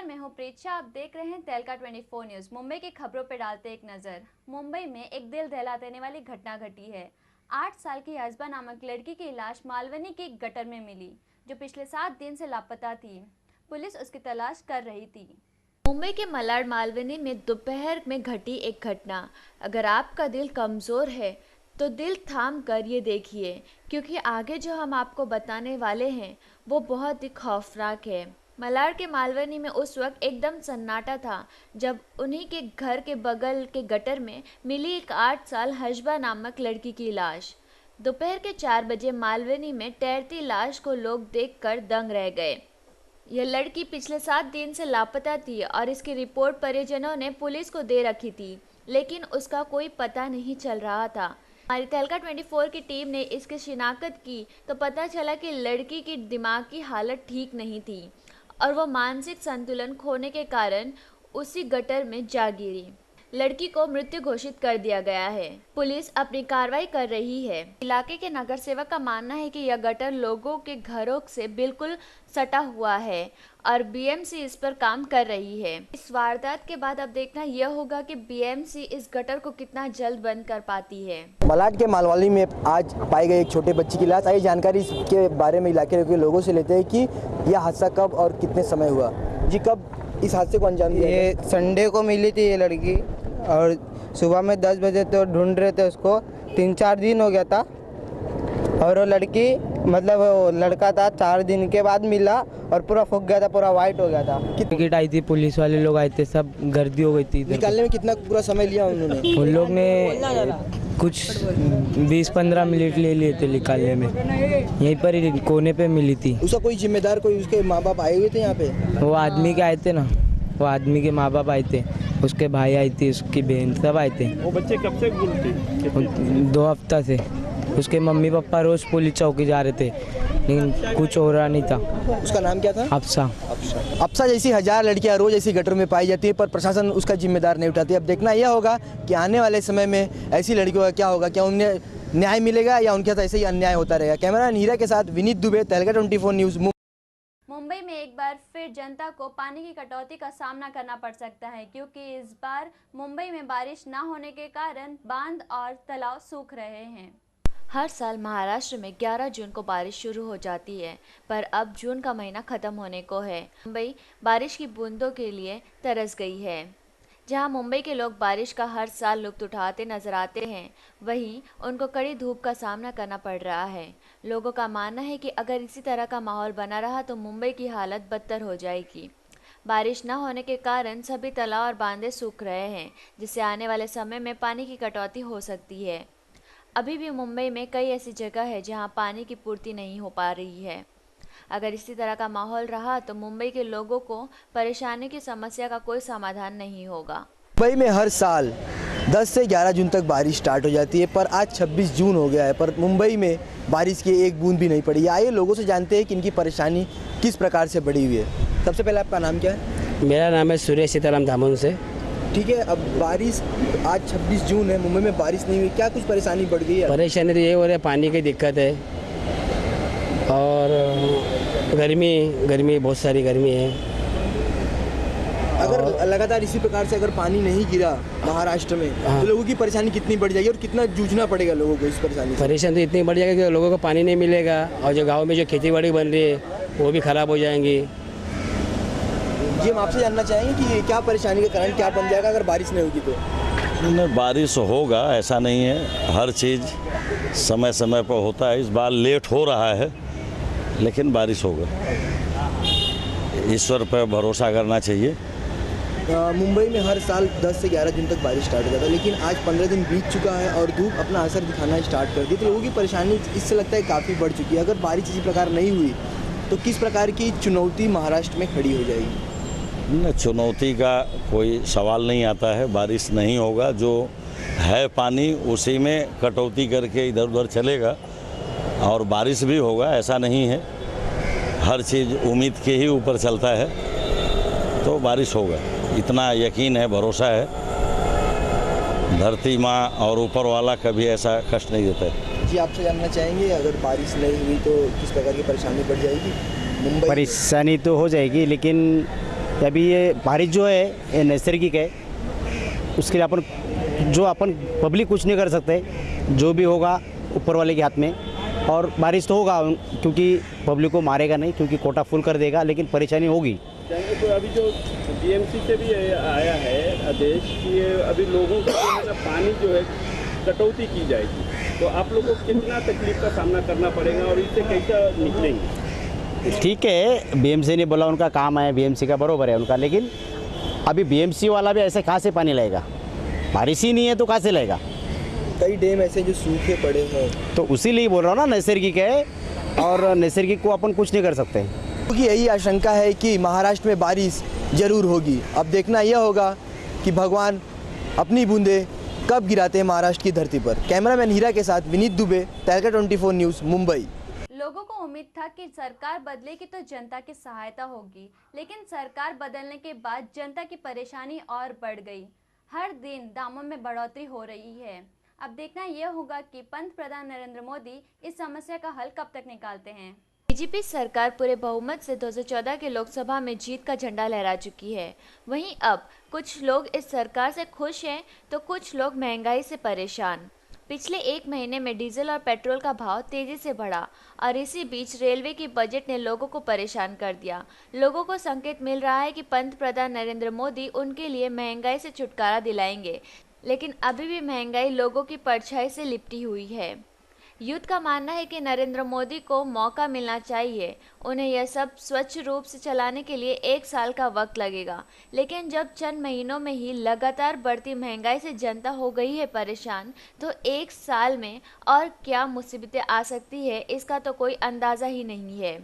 नमस्कार, मैं हूं प्रीक्षा। आप देख रहे हैं तहलका 24 न्यूज़। मुंबई की खबरों पर डालते एक नज़र। मुंबई में एक दिल दहला देने वाली घटना घटी है। 8 साल की हसबा नामक लड़की की लाश मालवनी के गटर में मिली, जो पिछले 7 दिन से लापता थी। पुलिस उसकी तलाश कर रही थी। मुंबई के मलाड मालवनी में दोपहर में घटी एक घटना। अगर आपका दिल कमज़ोर है तो दिल थाम कर ये देखिए, क्योंकि आगे जो हम आपको बताने वाले हैं वो बहुत ही खौफनाक है। मलाड के मालवनी में उस वक्त एकदम सन्नाटा था जब उन्हीं के घर के बगल के गटर में मिली एक 8 साल हसबा नामक लड़की की लाश। दोपहर के 4 बजे मालवनी में तैरती लाश को लोग देखकर दंग रह गए। यह लड़की पिछले 7 दिन से लापता थी और इसकी रिपोर्ट परिजनों ने पुलिस को दे रखी थी, लेकिन उसका कोई पता नहीं चल रहा था। हमारी तहलका 24 की टीम ने इसकी शिनाख्त की तो पता चला कि लड़की की दिमाग की हालत ठीक नहीं थी और वो मानसिक संतुलन खोने के कारण उसी गटर में जा गिरी। लड़की को मृत्यु घोषित कर दिया गया है। पुलिस अपनी कार्रवाई कर रही है। इलाके के नगर सेवक का मानना है कि यह गटर लोगों के घरों से बिल्कुल सटा हुआ है और बीएमसी इस पर काम कर रही है। इस वारदात के बाद अब देखना यह होगा कि बीएमसी इस गटर को कितना जल्द बंद कर पाती है। मलाड के मालवनी में आज पाई गई एक छोटे बच्ची की लाश। आइए जानकारी इसके बारे में इलाके के लोगों से लेते हैं कि यह हादसा कब और कितने समय हुआ। जी, कब इस हादसे को अंजाम दिया? ये संडे को मिली थी ये लड़की और सुबह में 10 बजे तो ढूंढ रहे थे उसको। 3-4 दिन हो गया था और वो लड़की मतलब वो लड़का था 4 दिन के बाद मिला और पूरा फूक गया था, पूरा वाइट हो गया था। टिकट आई थी, पुलिस वाले लोग आए थे, सब गर्दी हो गई थी। निकालने में कितना पूरा समय लिया उन्होंने? उन लोग ने कुछ 20-15 मिनट ले लिए थे निकालने में। यहीं पर ही कोने पे मिली थी। उसका कोई जिम्मेदार, कोई उसके माँ बाप आए हुए थे यहाँ पे? वो आदमी के आए थे ना, वो आदमी के माँ बाप आए थे, उसके भाई आई थी, उसकी बहन, सब आए थे। वो बच्चे कब से गुम थे? 2 हफ्ता से। उसके मम्मी पापा रोज पुलिस चौकी जा रहे थे, लेकिन कुछ हो रहा नहीं था। उसका नाम क्या था? अफसा। अफसा जैसी 1000 लड़कियां रोज ऐसी गटर में पाई जाती है, पर प्रशासन उसका जिम्मेदार नहीं उठाती। अब देखना यह होगा कि आने वाले समय में ऐसी लड़कियों का क्या होगा, क्या उन्हें न्याय मिलेगा या उनके साथ ऐसे ही अन्याय होता रहेगा। कैमरा हीरा के साथ विनीत दुबे, तहलका 24 न्यूज़। मुंबई में एक बार फिर जनता को पानी की कटौती का सामना करना पड़ सकता है, क्योंकि इस बार मुंबई में बारिश न होने के कारण बांध और तालाब सूख रहे हैं। हर साल महाराष्ट्र में 11 जून को बारिश शुरू हो जाती है, पर अब जून का महीना खत्म होने को है। मुंबई बारिश की बूंदों के लिए तरस गई है। जहां मुंबई के लोग बारिश का हर साल लुत्फ उठाते नजर आते हैं, वहीं उनको कड़ी धूप का सामना करना पड़ रहा है। लोगों का मानना है कि अगर इसी तरह का माहौल बना रहा तो मुंबई की हालत बदतर हो जाएगी। बारिश न होने के कारण सभी तालाब और बांधे सूख रहे हैं, जिससे आने वाले समय में पानी की कटौती हो सकती है। अभी भी मुंबई में कई ऐसी जगह है जहां पानी की पूर्ति नहीं हो पा रही है। अगर इसी तरह का माहौल रहा तो मुंबई के लोगों को परेशानी की समस्या का कोई समाधान नहीं होगा। मुंबई में हर साल 10 से 11 जून तक बारिश स्टार्ट हो जाती है, पर आज 26 जून हो गया है, पर मुंबई में बारिश की एक बूंद भी नहीं पड़ी। आइए लोगों से जानते हैं कि इनकी परेशानी किस प्रकार से बढ़ी हुई है। सबसे पहले आपका नाम क्या है? मेरा नाम है सुरेश सीताराम धामन से। ठीक है, अब बारिश आज 26 जून है, मुंबई में बारिश नहीं हुई, क्या कुछ परेशानी बढ़ गई है? परेशानी तो ये हो रही है, पानी की दिक्कत है और गर्मी बहुत सारी गर्मी है। अगर लगातार इसी प्रकार से अगर पानी नहीं गिरा महाराष्ट्र में, तो लोगों की परेशानी कितनी बढ़ जाएगी और कितना जूझना पड़ेगा लोगों को इस परेशानी से? परेशानी तो इतनी बढ़ जाएगी कि लोगों को पानी नहीं मिलेगा और जो गाँव में जो खेती बाड़ी बन रही है वो भी ख़राब हो जाएंगी। जी, हम आपसे जानना चाहेंगे कि क्या परेशानी का कारण क्या बन जाएगा अगर बारिश नहीं होगी तो? नहीं, बारिश होगा ऐसा नहीं है, हर चीज़ समय समय पर होता है। इस बार लेट हो रहा है लेकिन बारिश होगा। ईश्वर पर भरोसा करना चाहिए। मुंबई में हर साल 10 से 11 जून तक बारिश स्टार्ट हो जाता है, लेकिन आज 15 दिन बीत चुका है और धूप अपना असर दिखाना स्टार्ट कर दी, तो लोगों की परेशानी इससे लगता है काफ़ी बढ़ चुकी है। अगर बारिश इसी प्रकार नहीं हुई तो किस प्रकार की चुनौती महाराष्ट्र में खड़ी हो जाएगी? न, चुनौती का कोई सवाल नहीं आता है। बारिश नहीं होगा, जो है पानी उसी में कटौती करके इधर उधर चलेगा और बारिश भी होगा, ऐसा नहीं है। हर चीज़ उम्मीद के ही ऊपर चलता है, तो बारिश होगा, इतना यकीन है, भरोसा है। धरती माँ और ऊपर वाला कभी ऐसा कष्ट नहीं देता है। जी, आपसे जानना चाहेंगे अगर बारिश नहीं हुई तो किस प्रकार की परेशानी बढ़ जाएगी मुंबई? परेशानी तो हो जाएगी, लेकिन अभी ये बारिश जो है ये नैसर्गिक है, उसके लिए अपन पब्लिक कुछ नहीं कर सकते, जो भी होगा ऊपर वाले के हाथ में। और बारिश तो होगा क्योंकि पब्लिक को मारेगा नहीं, क्योंकि कोटा फुल कर देगा, लेकिन परेशानी होगी। तो अभी जो बीएमसी से भी आया है आदेश कि अभी लोगों को जो है ना पानी जो है कटौती की जाएगी, तो आप लोगों को कितना तकलीफ का सामना करना पड़ेगा और इससे कैसा निकलेंगे? ठीक है, बीएमसी ने बोला उनका काम है, बीएमसी का बरोबर है उनका, लेकिन अभी बीएमसी वाला भी ऐसे कहाँ से पानी लाएगा? बारिश ही नहीं है तो कहाँ से लाएगा? कई डैम ऐसे जो सूखे पड़े हैं, तो उसीलिए बोल रहा हूँ ना, नैसर्गिक है और नैसर्गिक को अपन कुछ नहीं कर सकते। क्योंकि यही आशंका है कि महाराष्ट्र में बारिश जरूर होगी। अब देखना यह होगा कि भगवान अपनी बूंदें कब गिराते हैं महाराष्ट्र की धरती पर। कैमरामैन हीरा के साथ विनीत दुबे, तहलका 24 न्यूज़, मुंबई। लोगों को उम्मीद था कि सरकार बदलेगी तो जनता की सहायता होगी, लेकिन सरकार बदलने के बाद जनता की परेशानी और बढ़ गई। हर दिन दामों में बढ़ोतरी हो रही है। अब देखना यह होगा कि पंत प्रधान नरेंद्र मोदी इस समस्या का हल कब तक निकालते हैं। बीजेपी सरकार पूरे बहुमत से 2014 के लोकसभा में जीत का झंडा लहरा चुकी है। वहीं अब कुछ लोग इस सरकार से खुश हैं तो कुछ लोग महंगाई से परेशान। पिछले एक महीने में डीजल और पेट्रोल का भाव तेजी से बढ़ा और इसी बीच रेलवे की बजट ने लोगों को परेशान कर दिया। लोगों को संकेत मिल रहा है कि पंत प्रधान नरेंद्र मोदी उनके लिए महंगाई से छुटकारा दिलाएंगे, लेकिन अभी भी महंगाई लोगों की परछाई से लिपटी हुई है। यूथ का मानना है कि नरेंद्र मोदी को मौका मिलना चाहिए। उन्हें यह सब स्वच्छ रूप से चलाने के लिए 1 साल का वक्त लगेगा, लेकिन जब चंद महीनों में ही लगातार बढ़ती महंगाई से जनता हो गई है परेशान, तो 1 साल में और क्या मुसीबतें आ सकती है इसका तो कोई अंदाज़ा ही नहीं है।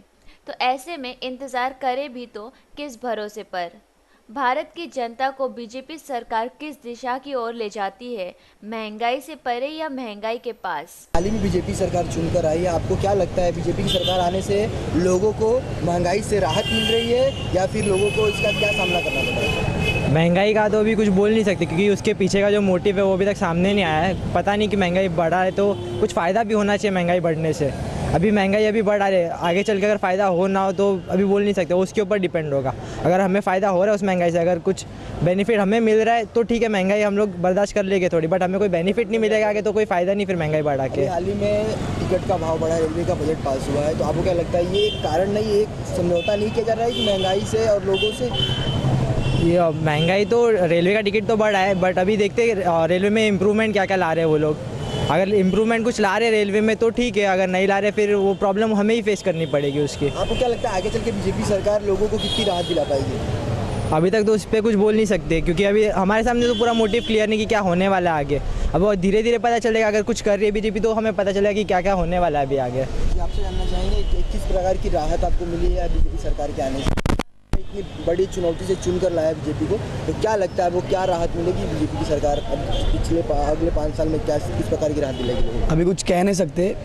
तो ऐसे में इंतज़ार करे भी तो किस भरोसे पर? भारत की जनता को बीजेपी सरकार किस दिशा की ओर ले जाती है, महंगाई से परे या महंगाई के पास? हाल ही में बीजेपी सरकार चुनकर आई है, आपको क्या लगता है बीजेपी की सरकार आने से लोगों को महंगाई से राहत मिल रही है या फिर लोगों को इसका क्या सामना करना पड़ रहा है? महंगाई का तो अभी कुछ बोल नहीं सकते, क्योंकि उसके पीछे का जो मोटिव है वो अभी तक सामने नहीं आया है। पता नहीं कि महंगाई बढ़ा है तो कुछ फ़ायदा भी होना चाहिए महंगाई बढ़ने से। अभी महंगाई अभी बढ़ रही है, आगे चल के अगर फ़ायदा हो ना हो तो अभी बोल नहीं सकते, उसके ऊपर डिपेंड होगा। अगर हमें फ़ायदा हो रहा है उस महंगाई से, अगर कुछ बेनिफिट हमें मिल रहा है तो ठीक है, महंगाई हम लोग बर्दाश्त कर लेंगे थोड़ी, बट हमें कोई बेनिफिट नहीं मिलेगा आगे तो कोई फ़ायदा नहीं फिर महंगाई बढ़ा के। हाल ही में टिकट का भाव बढ़ा, रेलवे का बजट पास हुआ है, तो आपको क्या लगता है ये एक कारण नहीं, एक समझौता नहीं किया जा रहा है कि महंगाई से और लोगों से? ये महंगाई तो रेलवे का टिकट तो बढ़ा है, बट अभी देखते रेलवे में इम्प्रूवमेंट क्या क्या ला रहे हैं वो लोग। अगर इम्प्रूवमेंट कुछ ला रहे रेलवे में तो ठीक है, अगर नहीं ला रहे फिर वो प्रॉब्लम हमें ही फेस करनी पड़ेगी उसकी। आपको क्या लगता है आगे चल के बीजेपी सरकार लोगों को कितनी राहत दिला पाएगी? अभी तक तो उस पर कुछ बोल नहीं सकते, क्योंकि अभी हमारे सामने तो पूरा मोटिव क्लियर नहीं कि क्या होने वाला है आगे। अब वो धीरे धीरे पता चलेगा, अगर कुछ कर रही है बीजेपी तो हमें पता चलेगा कि क्या क्या होने वाला है अभी आगे। आपसे जानना चाहेंगे कि किस प्रकार की राहत आपको मिली है बीजेपी सरकार के आने से? इतनी बड़ी चुनौती से चुनकर लाया बीजेपी को, तो क्या लगता है वो क्या राहत मिलेगी बीजेपी की सरकार अब अगले 5 साल में क्या किस प्रकार की राहत दिलेगी? अभी कुछ कह नहीं सकते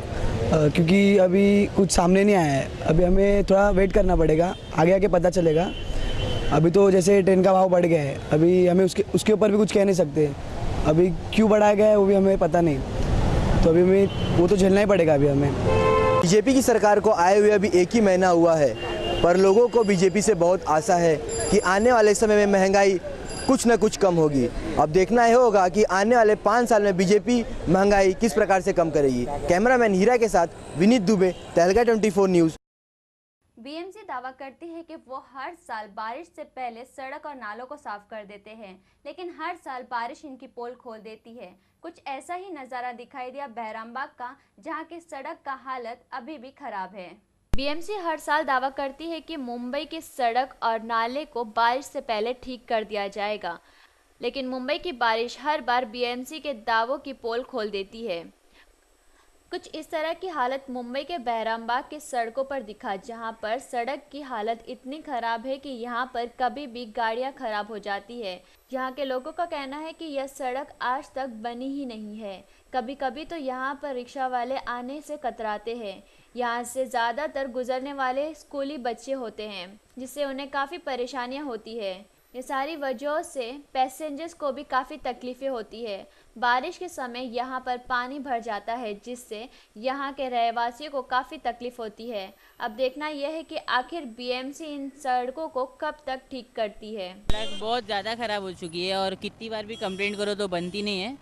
क्योंकि अभी कुछ सामने नहीं आया है। अभी हमें थोड़ा वेट करना पड़ेगा, आगे आके पता चलेगा। अभी तो जैसे ट्रेन का भाव बढ़ गया है, अभी हमें उसके ऊपर भी कुछ कह नहीं सकते। अभी क्यों बढ़ाया गया है वो भी हमें पता नहीं, तो अभी हमें वो तो झेलना ही पड़ेगा अभी हमें। बीजेपी की सरकार को आए हुए अभी 1 ही महीना हुआ है, पर लोगों को बीजेपी से बहुत आशा है कि आने वाले समय में महंगाई कुछ न कुछ कम होगी। अब देखना यह होगा कि आने वाले 5 साल में बीजेपी महंगाई किस प्रकार से कम करेगी। कैमरामैन हीरा के साथ विनीत दुबे, तहलका 24 न्यूज़। बीएमसी दावा करती है कि वो हर साल बारिश से पहले सड़क और नालों को साफ कर देते हैं, लेकिन हर साल बारिश इनकी पोल खोल देती है। कुछ ऐसा ही नज़ारा दिखाई दिया बहरामबाग का, जहां की सड़क का हालत अभी भी खराब है। बीएमसी हर साल दावा करती है कि मुंबई की सड़क और नाले को बारिश से पहले ठीक कर दिया जाएगा, लेकिन मुंबई की बारिश हर बार बीएमसी के दावों की पोल खोल देती है। कुछ इस तरह की हालत मुंबई के बहरामबाग की सड़कों पर दिखा, जहां पर सड़क की हालत इतनी खराब है कि यहां पर कभी भी गाड़ियां खराब हो जाती है। यहां के लोगों का कहना है कि यह सड़क आज तक बनी ही नहीं है। कभी कभी तो यहां पर रिक्शा वाले आने से कतराते हैं। यहां से ज़्यादातर गुजरने वाले स्कूली बच्चे होते हैं, जिससे उन्हें काफ़ी परेशानियां होती है। ये सारी वजहों से पैसेंजर्स को भी काफ़ी तकलीफ़ें होती है। बारिश के समय यहाँ पर पानी भर जाता है, जिससे यहाँ के रहवासियों को काफ़ी तकलीफ़ होती है। अब देखना यह है कि आखिर बीएमसी इन सड़कों को कब तक ठीक करती है। सड़क बहुत ज़्यादा ख़राब हो चुकी है और कितनी बार भी कंप्लेंट करो तो बनती नहीं है।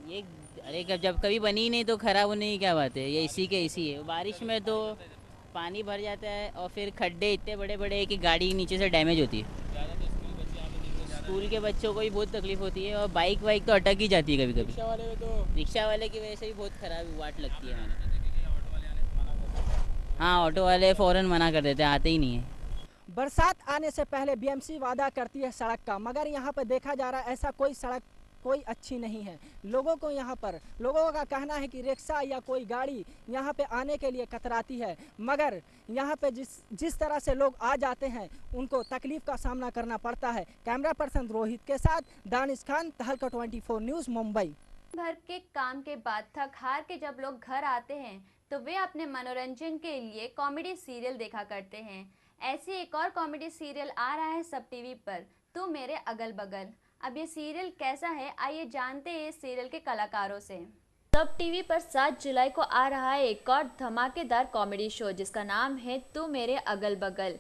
ये अरे जब कभी बनी ही नहीं तो ख़राब होने की क्या बात है, ये इसी के इसी है। बारिश में तो पानी भर जाता है और फिर खड्डे इतने बड़े बड़े हैं कि गाड़ी नीचे से डैमेज होती है। स्कूल के बच्चों को भी बहुत तकलीफ होती है और बाइक वाइक तो अटक ही जाती है कभी कभी। रिक्शा वाले की वजह से भी बहुत ख़राब वाट लगती है हमें। हाँ, ऑटो वाले फ़ौरन मना कर देते हैं, आते ही नहीं है। बरसात आने से पहले बीएमसी वादा करती है सड़क का, मगर यहाँ पर देखा जा रहा है ऐसा कोई सड़क कोई अच्छी नहीं है। लोगों का कहना है कि रिक्शा या कोई गाड़ी यहाँ पे आने के लिए कतराती है, मगर यहाँ पे जिस तरह से लोग आ जाते हैं उनको तकलीफ का सामना करना पड़ता है। कैमरा पर्सन रोहित के साथ दानिश खान, तहलका 24 न्यूज़, मुंबई। भर के काम के बाद थक हार के जब लोग घर आते हैं तो वे अपने मनोरंजन के लिए कॉमेडी सीरियल देखा करते हैं। ऐसी एक और कॉमेडी सीरियल आ रहा है सब टीवी पर, तू मेरे अगल बगल। अब ये सीरियल कैसा है, आइए जानते हैं इस सीरियल के कलाकारों से। सब टीवी पर 7 जुलाई को आ रहा है एक और धमाकेदार कॉमेडी शो जिसका नाम है तू मेरे अगल बगल।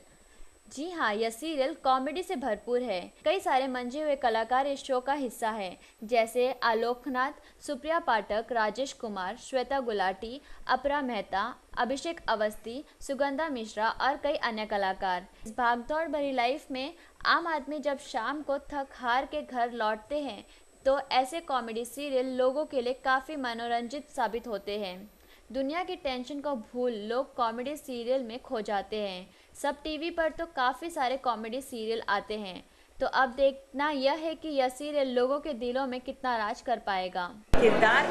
जी हाँ, यह सीरियल कॉमेडी से भरपूर है। कई सारे मंजे हुए कलाकार इस शो का हिस्सा हैं, जैसे आलोकनाथ, सुप्रिया पाठक, राजेश कुमार, श्वेता गुलाटी, अपरा मेहता, अभिषेक अवस्थी, सुगंधा मिश्रा और कई अन्य कलाकार। इस भागदौड़ भरी लाइफ में आम आदमी जब शाम को थक हार के घर लौटते हैं तो ऐसे कॉमेडी सीरियल लोगों के लिए काफ़ी मनोरंजित साबित होते हैं। दुनिया की टेंशन को भूल लोग कॉमेडी सीरियल में खो जाते हैं। सब टीवी पर तो काफ़ी सारे कॉमेडी सीरियल आते हैं, तो अब देखना यह है कि यह सीरियल लोगों के दिलों में कितना राज कर पाएगा। किरदार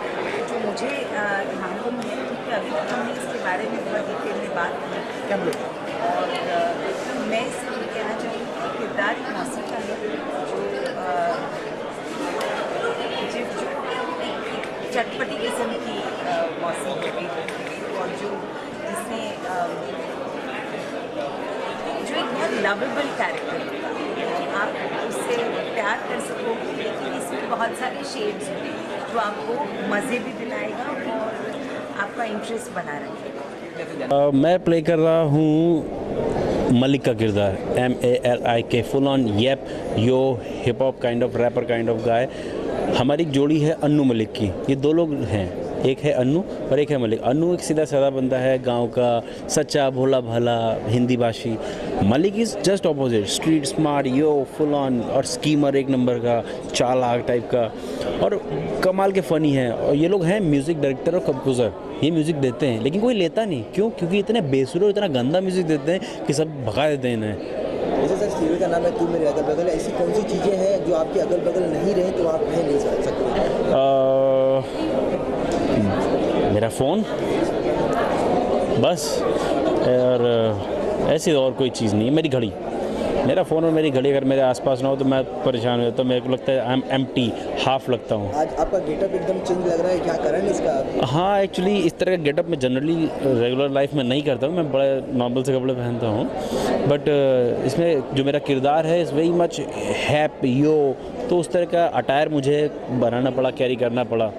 जो मुझे हमको मिले, क्योंकि अभी तक हमने इसके बारे में बहुत डिटेल में बात की और मैं इससे ये कहना चाहूँगी कि किरदार एक मौसी का है जो एक चटपटी किस्म की मौसी है और जो जिसने जो एक बहुत लवेबल कैरेक्टर होगा, आप उससे प्यार कर सकोगे, लेकिन इसमें बहुत सारे शेड्स हैं जो आपको मज़े भी दिलाएगा और आपका इंटरेस्ट बना रखेगा। मैं प्ले कर रहा हूँ मलिक का किरदार, MALIK, full on yap yo hip hop kind of rapper kind of guy. हमारी जोड़ी है अन्नू मलिक की। ये दो लोग हैं, एक है अन्नू और एक है मलिक। अन्नू एक सीधा साधा बंदा है, गांव का, सच्चा भोला भाला हिंदी भाषी। Malik is just opposite, street smart, yo full on और स्कीमर एक नंबर का, चालाक टाइप का और कमाल के फ़नी है। और ये लोग हैं म्यूज़िक डायरेक्टर और कंपोज़र। ये म्यूज़िक देते हैं लेकिन कोई लेता नहीं, क्यों? क्योंकि इतने बेसुरे और इतना गंदा म्यूज़िक देते हैं कि सब भगा देते हैं इन्हें। जैसे सर सीरियल का नाम है तू मेरे अगल बगल, ऐसी कौन सी चीज़ें हैं जो आपके अगल बगल नहीं रहे तो आप नहीं ले सकते? मेरा फ़ोन बस, और ऐसी और कोई चीज़ नहीं है। मेरी घड़ी, मेरा फ़ोन और मेरी घड़ी अगर मेरे आसपास ना हो तो मैं परेशान हो जाता हूँ। मेरे को लगता है आई एम एम्प्टी, हाफ लगता हूँ। आज आपका गेटअप एकदम चेंज लग रहा है, क्या कारण इसका? हाँ, एक्चुअली इस तरह का गेटअप मैं जनरली रेगुलर लाइफ में नहीं करता हूँ। मैं बड़े नॉर्मल से कपड़े पहनता हूँ, बट इसमें जो मेरा किरदार है इज़ वेरी मच हैप यो, तो उस तरह का अटायर मुझे बनाना पड़ा, कैरी करना पड़ा,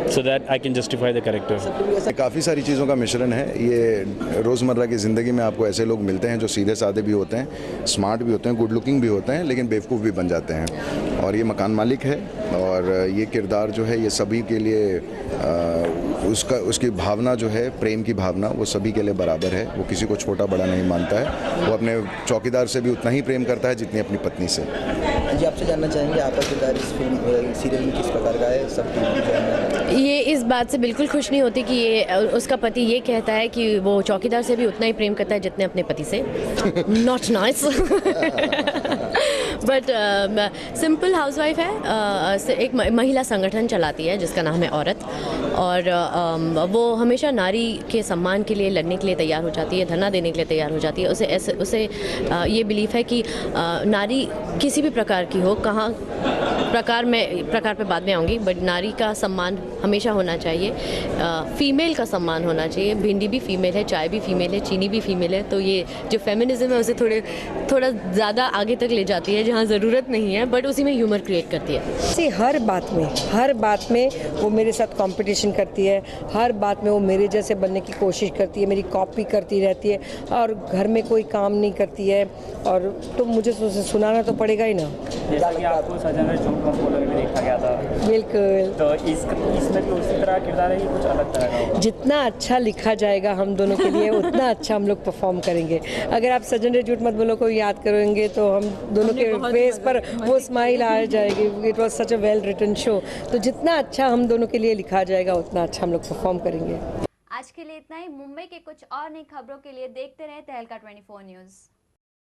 so that I can justify the character. काफ़ी सारी चीज़ों का मिश्रण है ये। रोज़मर्रा की ज़िंदगी में आपको ऐसे लोग मिलते हैं जो सीधे साधे भी होते हैं, स्मार्ट भी होते हैं, गुड लुकिंग भी होते हैं, लेकिन बेवकूफ़ भी बन जाते हैं। और ये मकान मालिक है और ये किरदार जो है ये सभी के लिए उसकी भावना जो है, प्रेम की भावना, वो सभी के लिए बराबर है। वो किसी को छोटा बड़ा नहीं मानता है। वो अपने चौकीदार से भी उतना ही प्रेम करता है जितनी अपनी पत्नी से। जी, आपसे जानना चाहेंगे आपका किरदार इस फिल्म सीरियल में किस प्रकार का है? सब ये इस बात से बिल्कुल खुश नहीं होती कि ये उसका पति ये कहता है कि वो चौकीदार से भी उतना ही प्रेम करता है जितने अपने पति से। Not nice. But simple housewife है, एक महिला संगठन चलाती है जिसका नाम है औरत, और वो हमेशा नारी के सम्मान के लिए लड़ने के लिए तैयार हो जाती है, धरना देने के लिए तैयार हो जाती है। उसे ये बिलीफ है कि नारी किसी भी प्रकार की हो, कहाँ प्रकार पे बाद में आऊँगी, बट नारी का सम्मान हमेशा होना चाहिए, फीमेल का सम्मान होना चाहिए। भिंडी भी फीमेल है, चाय भी फीमेल है, चीनी भी फीमेल है। तो ये जो फेमिनिज्म है उसे थोड़ा ज़्यादा आगे तक ले जाती है जहाँ ज़रूरत नहीं है, बट उसी में ह्यूमर क्रिएट करती है। से हर बात में वो मेरे साथ कंपटीशन करती है, हर बात में वो मेरे जैसे बनने की कोशिश करती है, मेरी कॉपी करती रहती है और घर में कोई काम नहीं करती है। और तो मुझे सुनाना तो पड़ेगा ही ना। जैसा कि आपको सजन झूठ मत बोलो में देखा गया था, बिल्कुल, तो इसमें भी उसी तरह किरदार है, कुछ अलग तरह का होगा। जितना अच्छा लिखा जाएगा हम दोनों के लिए उतना अच्छा हम लोग परफॉर्म करेंगे। अगर आप सजन रे झूठ मत बोलो को याद करेंगे तो हम दोनों के फेस पर वो स्माइल आ जाएगी। It was such a well written show. तो जितना अच्छा हम दोनों के लिए लिखा जाएगा उतना अच्छा हम लोग परफॉर्म करेंगे। आज के लिए इतना ही। मुंबई के कुछ और नई खबरों के लिए देखते रहे तहलका 24 न्यूज़।